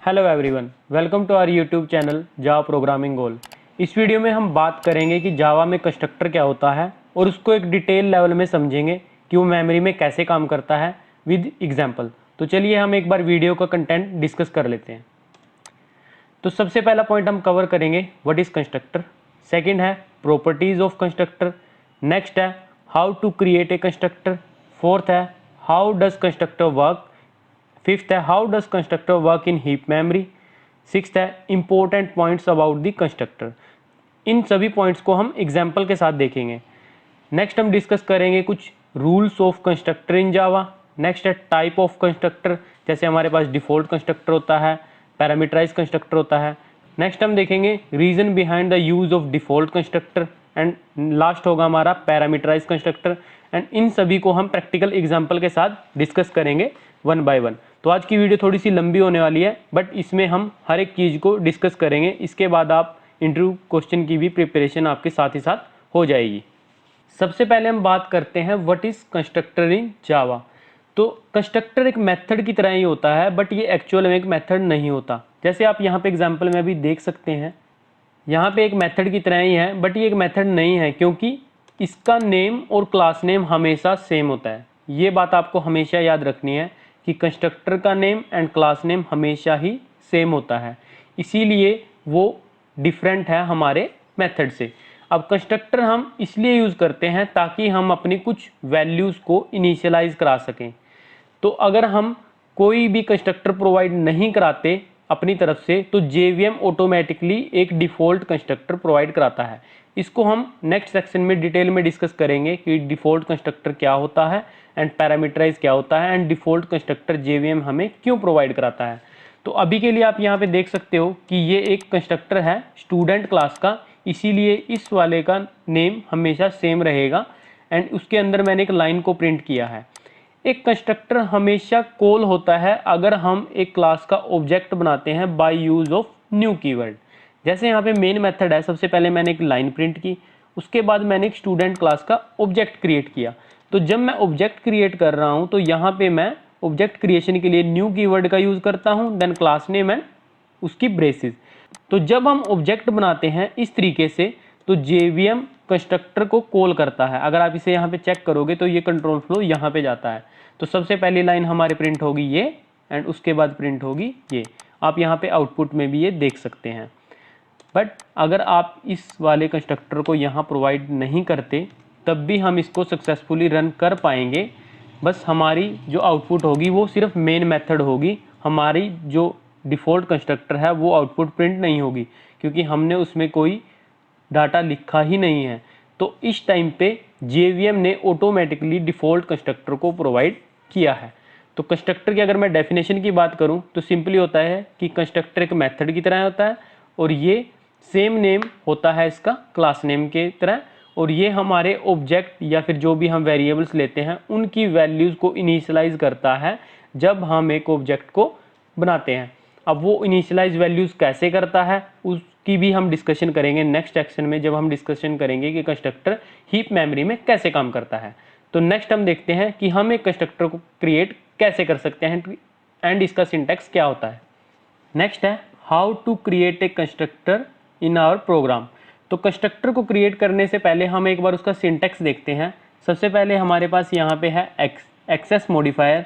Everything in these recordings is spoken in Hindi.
Hello everyone, welcome to our YouTube channel Java programming goal. इस वीडियो में हम बात करेंगे कि जावा में कंस्ट्रक्टर क्या होता है और उसको एक डिटेल लेवल में समझेंगे कि वो मेमोरी में कैसे काम करता है विद एग्जांपल। तो चलिए हम एक बार वीडियो का कंटेंट डिस्कस कर लेते हैं। तो सबसे पहला पॉइंट हम कवर करेंगे व्हाट इज़ कंस्ट्रक्टर। सेकंड है प्रॉपर्टीज़ ऑफ कंस्ट्रक्टर। नेक्स्ट है how to create a constructor. Fourth है how does constructor work. Fifth है how does constructor work in heap memory. Sixth है important points about the constructor. इन सभी पॉइंट्स को हम एग्जाम्पल के साथ देखेंगे। नेक्स्ट हम डिस्कस करेंगे कुछ rules of constructor in Java. Next है टाइप ऑफ कंस्ट्रक्टर, जैसे हमारे पास डिफ़ॉल्ट कंस्ट्रक्टर होता है, पैरामीटराइज कंस्ट्रक्टर होता है। नेक्स्ट हम देखेंगे reason behind the use of default constructor and last होगा हमारा पैरामीटराइज कंस्ट्रक्टर। एंड इन सभी को हम प्रैक्टिकल एग्जाम्पल के साथ डिस्कस करेंगे वन बाय वन। तो आज की वीडियो थोड़ी सी लंबी होने वाली है, बट इसमें हम हर एक चीज़ को डिस्कस करेंगे। इसके बाद आप इंटरव्यू क्वेश्चन की भी प्रिपरेशन आपके साथ ही साथ हो जाएगी। सबसे पहले हम बात करते हैं what is constructor in Java. तो कंस्ट्रक्टर एक मेथड की तरह ही होता है, बट ये एक्चुअल में एक मेथड नहीं होता। जैसे आप यहाँ पे एग्जांपल में भी देख सकते हैं, यहाँ पे एक मेथड की तरह ही है, बट ये एक मेथड नहीं है क्योंकि इसका नेम और क्लास नेम हमेशा सेम होता है। ये बात आपको हमेशा याद रखनी है कि कंस्ट्रक्टर का नेम एंड क्लास नेम हमेशा ही सेम होता है, इसीलिए वो डिफरेंट है हमारे मेथड से। अब कंस्ट्रक्टर हम इसलिए यूज़ करते हैं ताकि हम अपनी कुछ वैल्यूज़ को इनिशियलाइज करा सकें। तो अगर हम कोई भी कंस्ट्रक्टर प्रोवाइड नहीं कराते अपनी तरफ से, तो JVM ऑटोमेटिकली एक डिफ़ॉल्ट कंस्ट्रक्टर प्रोवाइड कराता है। इसको हम नेक्स्ट सेक्शन में डिटेल में डिस्कस करेंगे कि डिफ़ॉल्ट कंस्ट्रक्टर क्या होता है एंड पैरामीटराइज क्या होता है एंड डिफ़ॉल्ट कंस्ट्रक्टर JVM हमें क्यों प्रोवाइड कराता है। तो अभी के लिए आप यहाँ पे देख सकते हो कि ये एक कंस्ट्रक्टर है स्टूडेंट क्लास का, इसीलिए इस वाले का नेम हमेशा सेम रहेगा एंड उसके अंदर मैंने एक लाइन को प्रिंट किया है। एक कंस्ट्रक्टर हमेशा कॉल होता है अगर हम एक क्लास का ऑब्जेक्ट बनाते हैं by use of new keyword. जैसे यहाँ पे मेन मेथड है, सबसे पहले मैंने एक लाइन प्रिंट की, उसके बाद मैंने एक स्टूडेंट क्लास का ऑब्जेक्ट क्रिएट किया। तो जब मैं ऑब्जेक्ट क्रिएट कर रहा हूँ तो यहाँ पे मैं ऑब्जेक्ट क्रिएशन के लिए न्यू कीवर्ड का यूज़ करता हूँ, देन क्लास नेम एंड उसकी ब्रेसेस। तो जब हम ऑब्जेक्ट बनाते हैं इस तरीके से, तो JVM कंस्ट्रक्टर को कॉल करता है। अगर आप इसे यहाँ पे चेक करोगे तो ये कंट्रोल फ्लो यहाँ पे जाता है। तो सबसे पहली लाइन हमारी प्रिंट होगी ये एंड उसके बाद प्रिंट होगी ये। आप यहाँ पे आउटपुट में भी ये देख सकते हैं। बट अगर आप इस वाले कंस्ट्रक्टर को यहाँ प्रोवाइड नहीं करते तब भी हम इसको सक्सेसफुली रन कर पाएंगे। बस हमारी जो आउटपुट होगी वो सिर्फ मेन मेथड होगी, हमारी जो डिफ़ॉल्ट कंस्ट्रक्टर है वो आउटपुट प्रिंट नहीं होगी क्योंकि हमने उसमें कोई डाटा लिखा ही नहीं है। तो इस टाइम पे JVM ने ऑटोमेटिकली डिफ़ॉल्ट कंस्ट्रक्टर को प्रोवाइड किया है। तो कंस्ट्रक्टर की अगर मैं डेफिनेशन की बात करूं तो सिंपली होता है कि कंस्ट्रक्टर एक मेथड की तरह होता है और ये सेम नेम होता है इसका क्लास नेम के तरह, और ये हमारे ऑब्जेक्ट या फिर जो भी हम वेरिएबल्स लेते हैं उनकी वैल्यूज़ को इनिशियलाइज करता है जब हम एक ऑब्जेक्ट को बनाते हैं। अब वो इनिशियलाइज वैल्यूज़ कैसे करता है उसकी भी हम डिस्कशन करेंगे नेक्स्ट सेक्शन में, जब हम डिस्कशन करेंगे कि कंस्ट्रक्टर हीप मेमोरी में कैसे काम करता है। तो नेक्स्ट हम देखते हैं कि हम एक कंस्ट्रक्टर को क्रिएट कैसे कर सकते हैं एंड इसका सिंटैक्स क्या होता है। नेक्स्ट है how to create a constructor in our program. तो कंस्ट्रक्टर को क्रिएट करने से पहले हम एक बार उसका सिंटैक्स देखते हैं। सबसे पहले हमारे पास यहाँ पे है एक्सेस मॉडिफायर,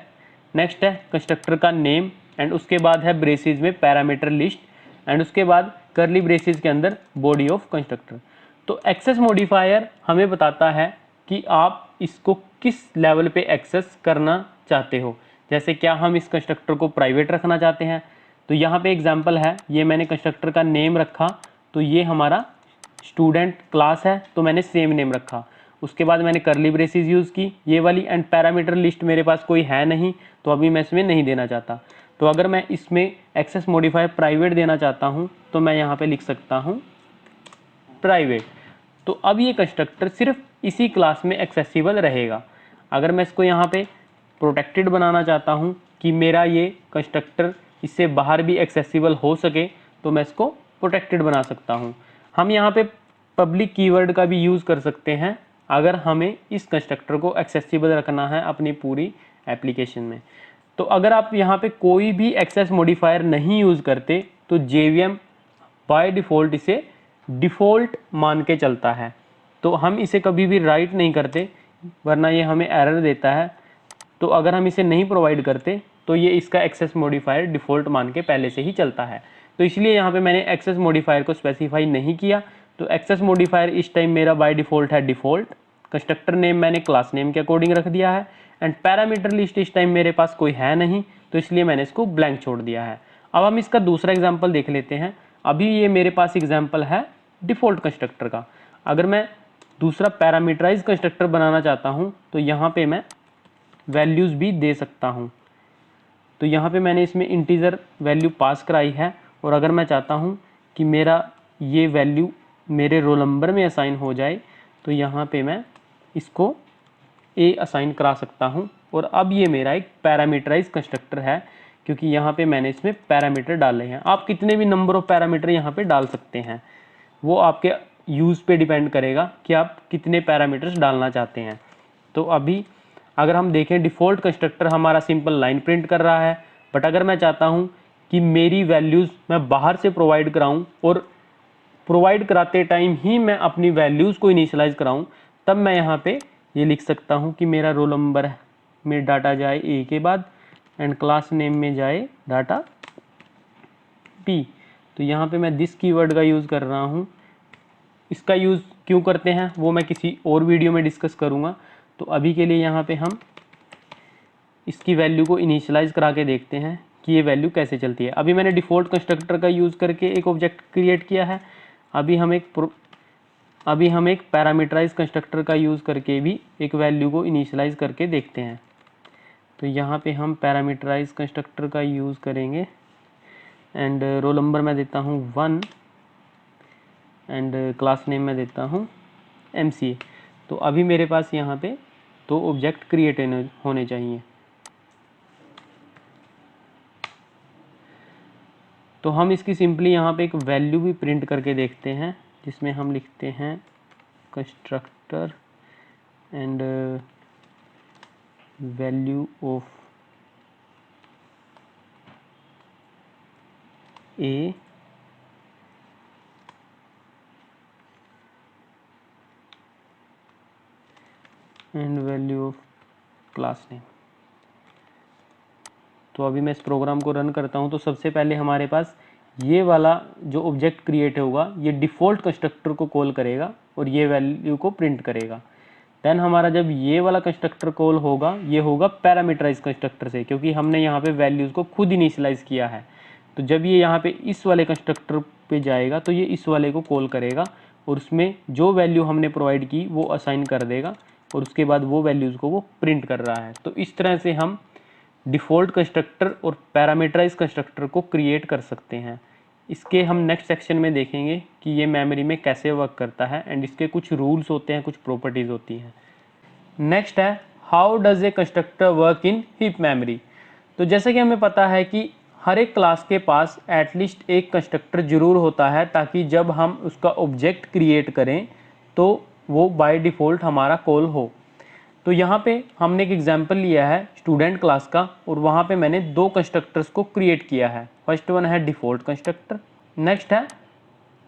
नेक्स्ट है कंस्ट्रक्टर का नेम एंड उसके बाद है ब्रेसेस में पैरामीटर लिस्ट एंड उसके बाद करली ब्रेसेस के अंदर बॉडी ऑफ कंस्ट्रक्टर। तो एक्सेस मॉडिफायर हमें बताता है कि आप इसको किस लेवल पे एक्सेस करना चाहते हो। जैसे क्या हम इस कंस्ट्रक्टर को प्राइवेट रखना चाहते हैं, तो यहाँ पे एग्जांपल है, ये मैंने कंस्ट्रक्टर का नेम रखा, तो ये हमारा स्टूडेंट क्लास है तो मैंने सेम नेम रखा। उसके बाद मैंने करली ब्रेसेस यूज़ की ये वाली एंड पैरामीटर लिस्ट मेरे पास कोई है नहीं तो अभी मैं इसमें नहीं देना चाहता। तो अगर मैं इसमें एक्सेस मॉडिफायर प्राइवेट देना चाहता हूँ तो मैं यहाँ पे लिख सकता हूँ प्राइवेट। तो अब ये कंस्ट्रक्टर सिर्फ इसी क्लास में एक्सेसिबल रहेगा। अगर मैं इसको यहाँ पे प्रोटेक्टेड बनाना चाहता हूँ कि मेरा ये कंस्ट्रक्टर इससे बाहर भी एक्सेसिबल हो सके तो मैं इसको प्रोटेक्टेड बना सकता हूँ। हम यहाँ पे पब्लिक कीवर्ड का भी यूज़ कर सकते हैं अगर हमें इस कंस्ट्रक्टर को एक्सेसिबल रखना है अपनी पूरी एप्लीकेशन में। तो अगर आप यहाँ पे कोई भी एक्सेस मॉडिफायर नहीं यूज़ करते तो JVM बाय डिफ़ॉल्ट इसे डिफ़ॉल्ट मान के चलता है। तो हम इसे कभी भी राइट नहीं करते, वरना ये हमें एरर देता है। तो अगर हम इसे नहीं प्रोवाइड करते तो ये इसका एक्सेस मॉडिफायर डिफ़ॉल्ट मान के पहले से ही चलता है। तो इसलिए यहाँ पे मैंने एक्सेस मॉडिफायर को स्पेसिफाई नहीं किया। तो एक्सेस मॉडिफायर इस टाइम मेरा बाय डिफ़ॉल्ट है डिफ़ॉल्ट। कंस्ट्रक्टर नेम मैंने क्लास नेम के अकॉर्डिंग रख दिया है एंड पैरामीटर लिस्ट इस टाइम मेरे पास कोई है नहीं, तो इसलिए मैंने इसको ब्लैंक छोड़ दिया है। अब हम इसका दूसरा एग्जाम्पल देख लेते हैं। अभी ये मेरे पास एग्जाम्पल है डिफ़ॉल्ट कंस्ट्रक्टर का। अगर मैं दूसरा पैरामीटराइज कंस्ट्रक्टर बनाना चाहता हूँ तो यहाँ पे मैं वैल्यूज़ भी दे सकता हूँ। तो यहाँ पे मैंने इसमें इंटीजर वैल्यू पास कराई है, और अगर मैं चाहता हूँ कि मेरा ये वैल्यू मेरे रोल नंबर में असाइन हो जाए तो यहाँ पे मैं इसको A असाइन करा सकता हूँ। और अब ये मेरा एक पैरामीटराइज कंस्ट्रक्टर है, क्योंकि यहाँ पे मैंने इसमें पैरामीटर डाले हैं। आप कितने भी नंबर ऑफ पैरामीटर यहाँ पे डाल सकते हैं, वो आपके यूज़ पे डिपेंड करेगा कि आप कितने पैरामीटर्स डालना चाहते हैं। तो अभी अगर हम देखें डिफ़ॉल्ट कंस्ट्रक्टर हमारा सिंपल लाइन प्रिंट कर रहा है, बट अगर मैं चाहता हूँ कि मेरी वैल्यूज़ मैं बाहर से प्रोवाइड कराऊँ और प्रोवाइड कराते टाइम ही मैं अपनी वैल्यूज़ को इनिशियलाइज़ कराऊँ, तब मैं यहाँ पे ये लिख सकता हूँ कि मेरा रोल नंबर में डाटा जाए A के बाद एंड क्लास नेम में जाए डाटा P। तो यहाँ पे मैं दिस कीवर्ड का यूज़ कर रहा हूँ। इसका यूज़ क्यों करते हैं वो मैं किसी और वीडियो में डिस्कस करूँगा। तो अभी के लिए यहाँ पे हम इसकी वैल्यू को इनिशियलाइज़ करा के देखते हैं कि ये वैल्यू कैसे चलती है। अभी मैंने डिफ़ॉल्ट कंस्ट्रक्टर का यूज़ करके एक ऑब्जेक्ट क्रिएट किया है। अभी हम एक पैरामीटराइज कंस्ट्रक्टर का यूज़ करके भी एक वैल्यू को इनिशियलाइज़ करके देखते हैं। तो यहाँ पे हम पैरामीटराइज कंस्ट्रक्टर का यूज़ करेंगे एंड रोल नंबर मैं देता हूँ 1 एंड क्लास नेम मैं देता हूँ MCA। तो अभी मेरे पास यहाँ पे 2 ऑब्जेक्ट क्रिएट होने चाहिए। तो हम इसकी सिंपली यहाँ पे एक वैल्यू भी प्रिंट करके देखते हैं, जिसमें हम लिखते हैं constructor and value of A and value of class name. तो अभी मैं इस प्रोग्राम को रन करता हूँ। तो सबसे पहले हमारे पास ये वाला जो ऑब्जेक्ट क्रिएट होगा ये डिफ़ॉल्ट कंस्ट्रक्टर को कॉल करेगा और ये वैल्यू को प्रिंट करेगा। देन हमारा जब ये वाला कंस्ट्रक्टर कॉल होगा ये होगा पैरामीटराइज कंस्ट्रक्टर से, क्योंकि हमने यहाँ पे वैल्यूज़ को खुद इनिशियलाइज़ किया है। तो जब ये यहाँ पे इस वाले कंस्ट्रक्टर पे जाएगा तो ये इस वाले को कॉल करेगा और उसमें जो वैल्यू हमने प्रोवाइड की वो असाइन कर देगा और उसके बाद वो वैल्यूज़ को वो प्रिंट कर रहा है। तो इस तरह से हम डिफ़ॉल्ट कंस्ट्रक्टर और पैरामीटराइज कंस्ट्रक्टर को क्रिएट कर सकते हैं। इसके हम नेक्स्ट सेक्शन में देखेंगे कि ये मेमोरी में कैसे वर्क करता है एंड इसके कुछ रूल्स होते हैं, कुछ प्रॉपर्टीज़ होती हैं। नेक्स्ट है how does a constructor work in heap memory. तो जैसे कि हमें पता है कि हर एक क्लास के पास एटलीस्ट एक कंस्ट्रक्टर ज़रूर होता है, ताकि जब हम उसका ऑब्जेक्ट क्रिएट करें तो वो बाय डिफ़ॉल्ट हमारा कॉल हो। तो यहाँ पे हमने एक एग्जांपल लिया है स्टूडेंट क्लास का और वहाँ पे मैंने 2 कंस्ट्रक्टर्स को क्रिएट किया है। फर्स्ट वन है डिफ़ॉल्ट कंस्ट्रक्टर, नेक्स्ट है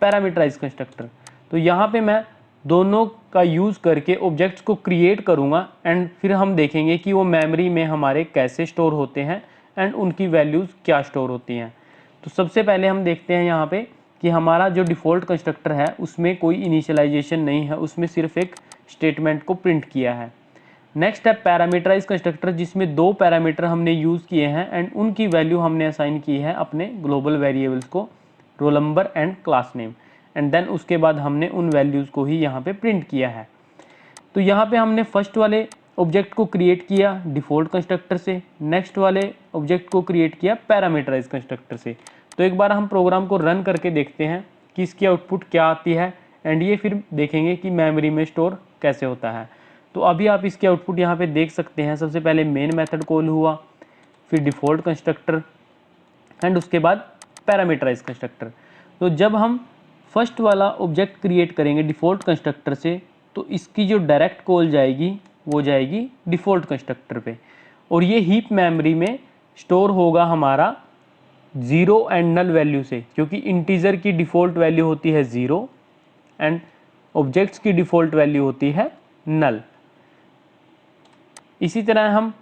पैरामीटराइज कंस्ट्रक्टर। तो यहाँ पे मैं दोनों का यूज़ करके ऑब्जेक्ट्स को क्रिएट करूँगा एंड फिर हम देखेंगे कि वो मेमोरी में हमारे कैसे स्टोर होते हैं एंड उनकी वैल्यूज़ क्या स्टोर होती हैं। तो सबसे पहले हम देखते हैं यहाँ पे कि हमारा जो डिफ़ॉल्ट कंस्ट्रक्टर है उसमें कोई इनिशियलाइजेशन नहीं है, उसमें सिर्फ एक स्टेटमेंट को प्रिंट किया है। नेक्स्ट है पैरामीटराइज कंस्ट्रक्टर, जिसमें 2 पैरामीटर हमने यूज़ किए हैं एंड उनकी वैल्यू हमने असाइन की है अपने ग्लोबल वेरिएबल्स को, roll number and class name, and then उसके बाद हमने उन वैल्यूज़ को ही यहाँ पे प्रिंट किया है। तो यहाँ पे हमने फर्स्ट वाले ऑब्जेक्ट को क्रिएट किया डिफ़ॉल्ट कंस्ट्रक्टर से, नेक्स्ट वाले ऑब्जेक्ट को क्रिएट किया पैरामीटराइज कंस्ट्रक्टर से। तो एक बार हम प्रोग्राम को रन करके देखते हैं कि इसकी आउटपुट क्या आती है एंड ये फिर देखेंगे कि मेमोरी में स्टोर कैसे होता है। तो अभी आप इसकी आउटपुट यहाँ पे देख सकते हैं। सबसे पहले मेन मेथड कॉल हुआ, फिर डिफ़ॉल्ट कंस्ट्रक्टर एंड उसके बाद पैरामीटराइज कंस्ट्रक्टर। तो जब हम फर्स्ट वाला ऑब्जेक्ट क्रिएट करेंगे डिफ़ॉल्ट कंस्ट्रक्टर से तो इसकी जो डायरेक्ट कॉल जाएगी वो जाएगी डिफ़ॉल्ट कंस्ट्रक्टर पे, और ये हीप मेमोरी में स्टोर होगा हमारा ज़ीरो एंड नल वैल्यू से, क्योंकि इंटीजर की डिफ़ॉल्ट वैल्यू होती है ज़ीरो एंड ऑब्जेक्ट्स की डिफ़ॉल्ट वैल्यू होती है नल। इसी तरह हम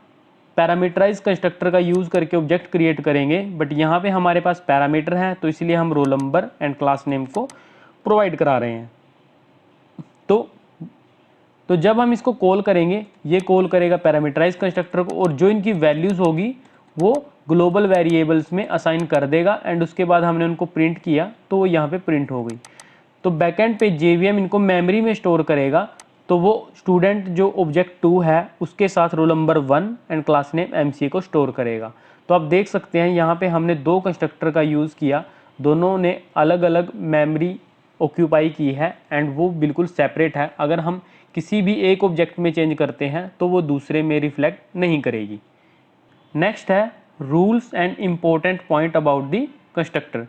पैरामीटराइज कंस्ट्रक्टर का यूज़ करके ऑब्जेक्ट क्रिएट करेंगे, बट यहाँ पे हमारे पास पैरामीटर है तो इसलिए हम role number and class name को प्रोवाइड करा रहे हैं। तो जब हम इसको कॉल करेंगे, ये कॉल करेगा पैरामीटराइज कंस्ट्रक्टर को, और जो इनकी वैल्यूज़ होगी वो ग्लोबल वेरिएबल्स में असाइन कर देगा एंड उसके बाद हमने उनको प्रिंट किया तो वो यहाँ पे प्रिंट हो गई। तो बैकएंड पे JVM इनको मेमोरी में स्टोर करेगा, तो वो स्टूडेंट जो ऑब्जेक्ट 2 है उसके साथ roll number 1 and class name MC को स्टोर करेगा। तो आप देख सकते हैं यहाँ पे हमने दो कंस्ट्रक्टर का यूज़ किया, दोनों ने अलग अलग मेमोरी ऑक्यूपाई की है एंड वो बिल्कुल सेपरेट है। अगर हम किसी भी एक ऑब्जेक्ट में चेंज करते हैं तो वो दूसरे में रिफ्लेक्ट नहीं करेगी। नेक्स्ट है rules and important point about the constructor.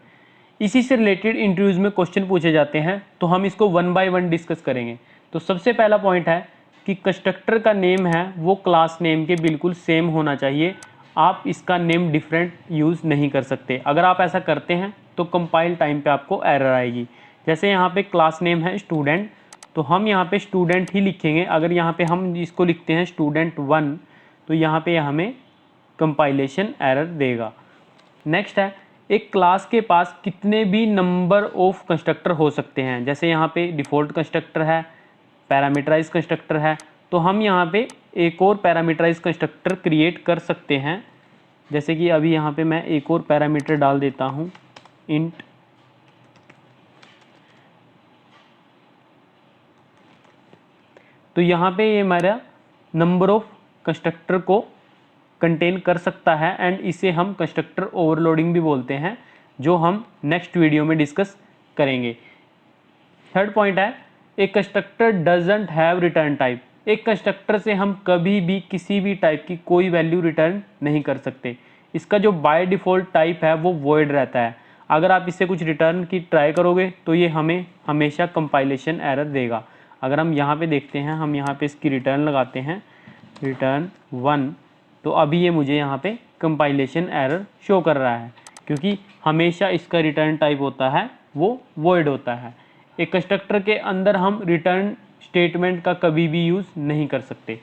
इसी से रिलेटेड इंटरव्यूज़ में क्वेश्चन पूछे जाते हैं, तो हम इसको वन बाय वन डिस्कस करेंगे। तो सबसे पहला पॉइंट है कि कंस्ट्रक्टर का नेम है वो क्लास नेम के बिल्कुल सेम होना चाहिए। आप इसका नेम डिफरेंट यूज़ नहीं कर सकते। अगर आप ऐसा करते हैं तो कंपाइल टाइम पे आपको एरर आएगी। जैसे यहाँ पे क्लास नेम है स्टूडेंट, तो हम यहाँ पे स्टूडेंट ही लिखेंगे। अगर यहाँ पे हम इसको लिखते हैं स्टूडेंट 1 तो यहाँ पे हमें कंपाइलेशन एरर देगा। नेक्स्ट है एक क्लास के पास कितने भी नंबर ऑफ कंस्ट्रक्टर हो सकते हैं। जैसे यहाँ पे डिफ़ॉल्ट कंस्ट्रक्टर है, पैरामीटराइज कंस्ट्रक्टर है, तो हम यहाँ पे एक और पैरामीटराइज कंस्ट्रक्टर क्रिएट कर सकते हैं। जैसे कि अभी यहाँ पे मैं एक और पैरामीटर डाल देता हूँ, इंट तो यहाँ पे ये हमारा नंबर ऑफ कंस्ट्रक्टर को कंटेन कर सकता है एंड इसे हम कंस्ट्रक्टर ओवरलोडिंग भी बोलते हैं, जो हम नेक्स्ट वीडियो में डिस्कस करेंगे। थर्ड पॉइंट है एक constructor doesn't have return type. एक कंस्ट्रक्टर से हम कभी भी किसी भी टाइप की कोई वैल्यू रिटर्न नहीं कर सकते। इसका जो बाय डिफ़ॉल्ट टाइप है वो वॉइड रहता है। अगर आप इससे कुछ रिटर्न की ट्राई करोगे तो ये हमें हमेशा कंपाइलेशन एरर देगा। अगर हम यहाँ पे देखते हैं, हम यहाँ पे इसकी रिटर्न लगाते हैं रिटर्न 1, तो अभी ये मुझे यहाँ पे कंपाइलेशन एरर शो कर रहा है, क्योंकि हमेशा इसका रिटर्न टाइप होता है वो वॉइड होता है। एक कंस्ट्रक्टर के अंदर हम रिटर्न स्टेटमेंट का कभी भी यूज़ नहीं कर सकते।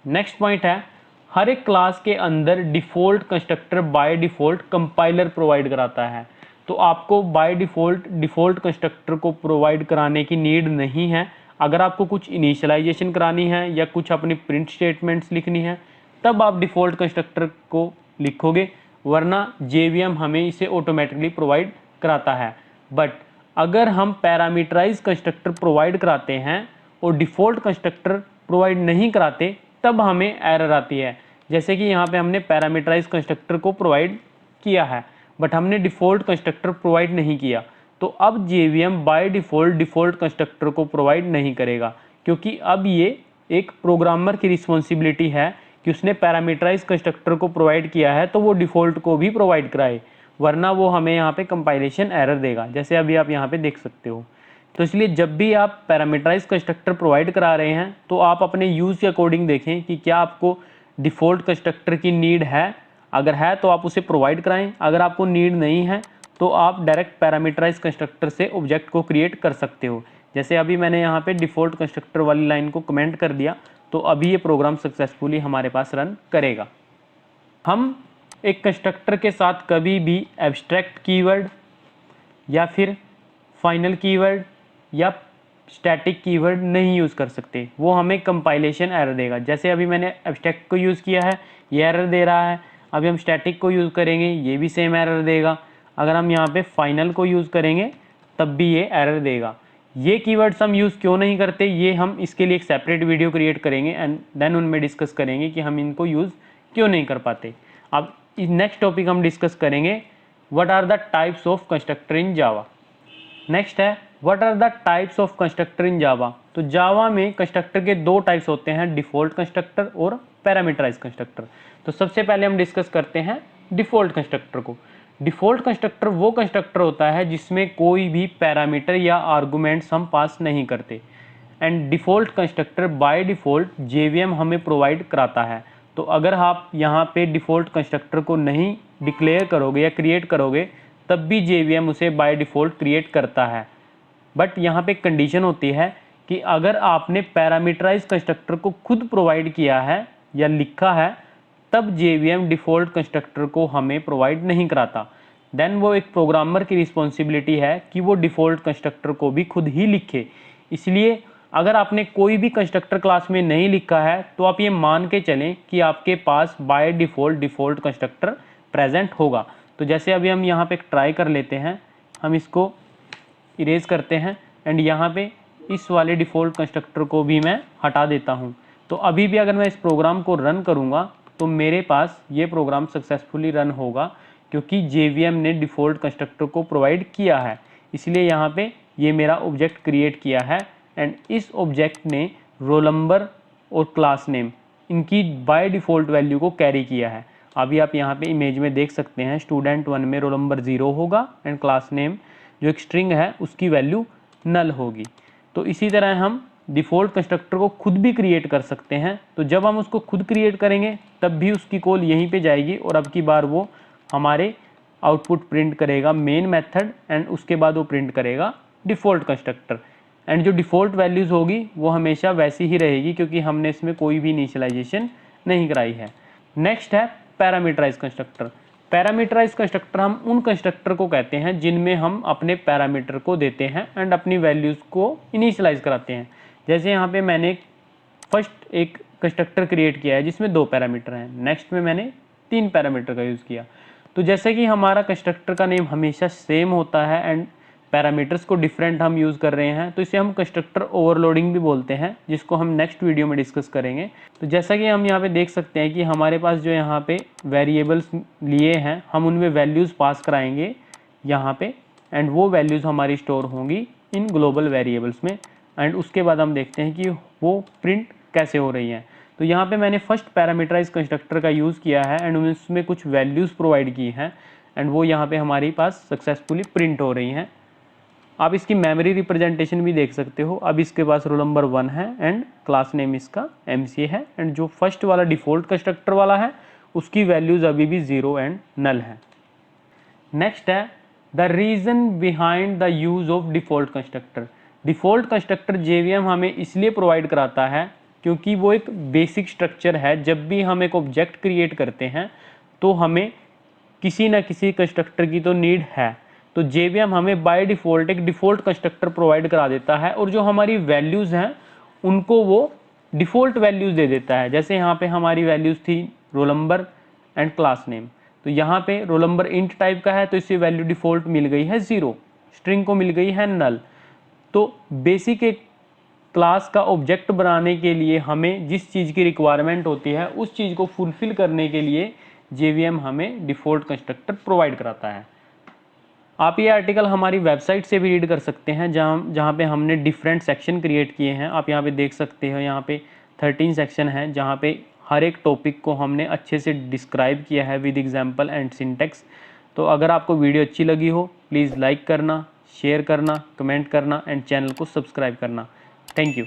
नेक्स्ट पॉइंट है हर एक क्लास के अंदर default constructor by default compiler provide कराता है। तो आपको बाय डिफ़ॉल्ट कंस्ट्रक्टर को प्रोवाइड कराने की नीड नहीं है। अगर आपको कुछ इनिशियलाइजेशन करानी है या कुछ अपनी प्रिंट स्टेटमेंट्स लिखनी है तब आप डिफ़ॉल्ट कंस्ट्रक्टर को लिखोगे, वरना JVM हमें इसे ऑटोमेटिकली प्रोवाइड कराता है। बट अगर हम पैरामीटराइज कंस्ट्रक्टर प्रोवाइड कराते हैं और डिफ़ॉल्ट कंस्ट्रक्टर प्रोवाइड नहीं कराते तब हमें एरर आती है। जैसे कि यहाँ पे हमने पैरामीटराइज कंस्ट्रक्टर को प्रोवाइड किया है बट हमने डिफ़ॉल्ट कंस्ट्रक्टर प्रोवाइड नहीं किया, तो अब JVM बाय डिफ़ॉल्ट कंस्ट्रक्टर को प्रोवाइड नहीं करेगा, क्योंकि अब ये एक प्रोग्रामर की रिस्पॉन्सिबिलिटी है कि उसने पैरामीटराइज कंस्ट्रक्टर को प्रोवाइड किया है तो वो डिफ़ॉल्ट को भी प्रोवाइड कराए, वरना वो हमें यहाँ पे कंपाइलेशन एरर देगा, जैसे अभी आप यहाँ पे देख सकते हो। तो इसलिए जब भी आप पैरामीटराइज कंस्ट्रक्टर प्रोवाइड करा रहे हैं तो आप अपने यूज़ के अकॉर्डिंग देखें कि क्या आपको डिफ़ॉल्ट कंस्ट्रक्टर की नीड है। अगर है तो आप उसे प्रोवाइड कराएं, अगर आपको नीड नहीं है तो आप डायरेक्ट पैरामीटराइज कंस्ट्रक्टर से ऑब्जेक्ट को क्रिएट कर सकते हो। जैसे अभी मैंने यहाँ पे डिफ़ॉल्ट कंस्ट्रक्टर वाली लाइन को कमेंट कर दिया, तो अभी ये प्रोग्राम सक्सेसफुली हमारे पास रन करेगा। हम एक कंस्ट्रक्टर के साथ कभी भी एब्स्ट्रैक्ट कीवर्ड या फिर फाइनल कीवर्ड या स्टैटिक कीवर्ड नहीं यूज़ कर सकते, वो हमें कंपाइलेशन एरर देगा। जैसे अभी मैंने एब्स्ट्रैक्ट को यूज़ किया है, ये एरर दे रहा है। अभी हम स्टैटिक को यूज़ करेंगे, ये भी सेम एरर देगा। अगर हम यहाँ पे फाइनल को यूज़ करेंगे तब भी ये एरर देगा। ये कीवर्ड्स हम यूज़ क्यों नहीं करते, ये हम इसके लिए एक सेपरेट वीडियो क्रिएट करेंगे एंड देन उनमें डिस्कस करेंगे कि हम इनको यूज़ क्यों नहीं कर पाते। अब नेक्स्ट टॉपिक हम डिस्कस करेंगे what are the types of constructor in Java. Next है what are the types of constructor in Java. तो जावा में कंस्ट्रक्टर के दो टाइप्स होते हैं, डिफ़ॉल्ट कंस्ट्रक्टर और पैरामीटराइज कंस्ट्रक्टर। तो सबसे पहले हम डिस्कस करते हैं डिफ़ॉल्ट कंस्ट्रक्टर को। डिफ़ॉल्ट कंस्ट्रक्टर वो कंस्ट्रक्टर होता है जिसमें कोई भी पैरामीटर या आर्गुमेंट्स हम पास नहीं करते and default constructor by default JVM हमें प्रोवाइड कराता है। तो अगर आप यहाँ पे डिफ़ॉल्ट कंस्ट्रक्टर को नहीं डिक्लेयर करोगे या क्रिएट करोगे तब भी JVM उसे बाय डिफ़ॉल्ट क्रिएट करता है। बट यहाँ पे कंडीशन होती है कि अगर आपने पैरामीटराइज कंस्ट्रक्टर को खुद प्रोवाइड किया है या लिखा है तब JVM डिफ़ॉल्ट कंस्ट्रक्टर को हमें प्रोवाइड नहीं कराता। देन वो एक प्रोग्रामर की रिस्पॉन्सिबिलिटी है कि वो डिफ़ॉल्ट कंस्ट्रक्टर को भी खुद ही लिखे। इसलिए अगर आपने कोई भी कंस्ट्रक्टर क्लास में नहीं लिखा है तो आप ये मान के चलें कि आपके पास बाय डिफ़ॉल्ट कंस्ट्रक्टर प्रेजेंट होगा। तो जैसे अभी हम यहाँ पे ट्राई कर लेते हैं, हम इसको इरेज करते हैं एंड यहाँ पे इस वाले डिफ़ॉल्ट कंस्ट्रक्टर को भी मैं हटा देता हूँ। तो अभी भी अगर मैं इस प्रोग्राम को रन करूँगा तो मेरे पास ये प्रोग्राम सक्सेसफुली रन होगा क्योंकि JVM ने डिफ़ॉल्ट कंस्ट्रक्टर को प्रोवाइड किया है। इसलिए यहाँ पे ये मेरा ऑब्जेक्ट क्रिएट किया है एंड इस ऑब्जेक्ट ने रोल नंबर और क्लास नेम इनकी बाय डिफ़ॉल्ट वैल्यू को कैरी किया है। अभी आप यहाँ पे इमेज में देख सकते हैं स्टूडेंट 1 में रोल नंबर 0 होगा एंड क्लास नेम जो एक स्ट्रिंग है उसकी वैल्यू नल होगी। तो इसी तरह हम डिफ़ॉल्ट कंस्ट्रक्टर को खुद भी क्रिएट कर सकते हैं। तो जब हम उसको खुद क्रिएट करेंगे तब भी उसकी कॉल यहीं पे जाएगी और अब की बार वो हमारे आउटपुट प्रिंट करेगा मेन मेथड एंड उसके बाद वो प्रिंट करेगा डिफ़ॉल्ट कंस्ट्रक्टर एंड जो डिफ़ॉल्ट वैल्यूज़ होगी वो हमेशा वैसी ही रहेगी क्योंकि हमने इसमें कोई भी इनिशियलाइजेशन नहीं कराई है। नेक्स्ट है पैरामीटराइज कंस्ट्रक्टर। पैरामीटराइज कंस्ट्रक्टर हम उन कंस्ट्रक्टर को कहते हैं जिनमें हम अपने पैरामीटर को देते हैं एंड अपनी वैल्यूज़ को इनिशियलाइज कराते हैं। जैसे यहाँ पे मैंने फर्स्ट एक कंस्ट्रक्टर क्रिएट किया है जिसमें 2 पैरामीटर हैं, नेक्स्ट में मैंने 3 पैरामीटर का यूज़ किया। तो जैसे कि हमारा कंस्ट्रक्टर का नेम हमेशा सेम होता है एंड पैरामीटर्स को डिफरेंट हम यूज़ कर रहे हैं तो इसे हम कंस्ट्रक्टर ओवरलोडिंग भी बोलते हैं, जिसको हम नेक्स्ट वीडियो में डिस्कस करेंगे। तो जैसा कि हम यहाँ पे देख सकते हैं कि हमारे पास जो यहाँ पे वेरिएबल्स लिए हैं हम उनमें वैल्यूज़ पास कराएंगे यहाँ पे एंड वो वैल्यूज़ हमारी स्टोर होंगी इन ग्लोबल वेरिएबल्स में एंड उसके बाद हम देखते हैं कि वो प्रिंट कैसे हो रही हैं। तो यहाँ पे मैंने फर्स्ट पैरामीटराइज कंस्ट्रक्टर का यूज़ किया है एंड उसमें कुछ वैल्यूज़ प्रोवाइड की हैं एंड वो यहाँ पे हमारे पास सक्सेसफुली प्रिंट हो रही हैं। आप इसकी मेमोरी रिप्रेजेंटेशन भी देख सकते हो। अब इसके पास रोल नंबर 1 है एंड क्लास नेम इसका MCA है एंड जो फर्स्ट वाला डिफ़ॉल्ट कंस्ट्रक्टर वाला है उसकी वैल्यूज़ अभी भी 0 एंड नल है। नेक्स्ट है the reason behind the use of default constructor. Default constructor JVM हमें इसलिए प्रोवाइड कराता है क्योंकि वो एक बेसिक स्ट्रक्चर है। जब भी हम एक ऑब्जेक्ट क्रिएट करते हैं तो हमें किसी ना किसी कंस्ट्रक्टर की तो नीड है। तो JVM हमें बाय डिफ़ॉल्ट एक डिफ़ॉल्ट कंस्ट्रक्टर प्रोवाइड करा देता है और जो हमारी वैल्यूज़ हैं उनको वो डिफ़ॉल्ट वैल्यूज़ दे देता है। जैसे यहाँ पे हमारी वैल्यूज़ थी role number and class name, तो यहाँ पे रोल नंबर इंट टाइप का है तो इससे वैल्यू डिफ़ॉल्ट मिल गई है 0, स्ट्रिंग को मिल गई है नल। तो बेसिक एक क्लास का ऑब्जेक्ट बनाने के लिए हमें जिस चीज़ की रिक्वायरमेंट होती है उस चीज़ को फुलफ़िल करने के लिए JVM हमें डिफ़ॉल्ट कंस्ट्रक्टर प्रोवाइड कराता है। आप ये आर्टिकल हमारी वेबसाइट से भी रीड कर सकते हैं जहाँ पे हमने डिफरेंट सेक्शन क्रिएट किए हैं। आप यहाँ पे देख सकते हो, यहाँ पे 13 सेक्शन हैं जहाँ पे हर एक टॉपिक को हमने अच्छे से डिस्क्राइब किया है विद एग्जांपल एंड सिंटेक्स। तो अगर आपको वीडियो अच्छी लगी हो प्लीज़ लाइक करना, शेयर करना, कमेंट करना एंड चैनल को सब्सक्राइब करना। Thank you.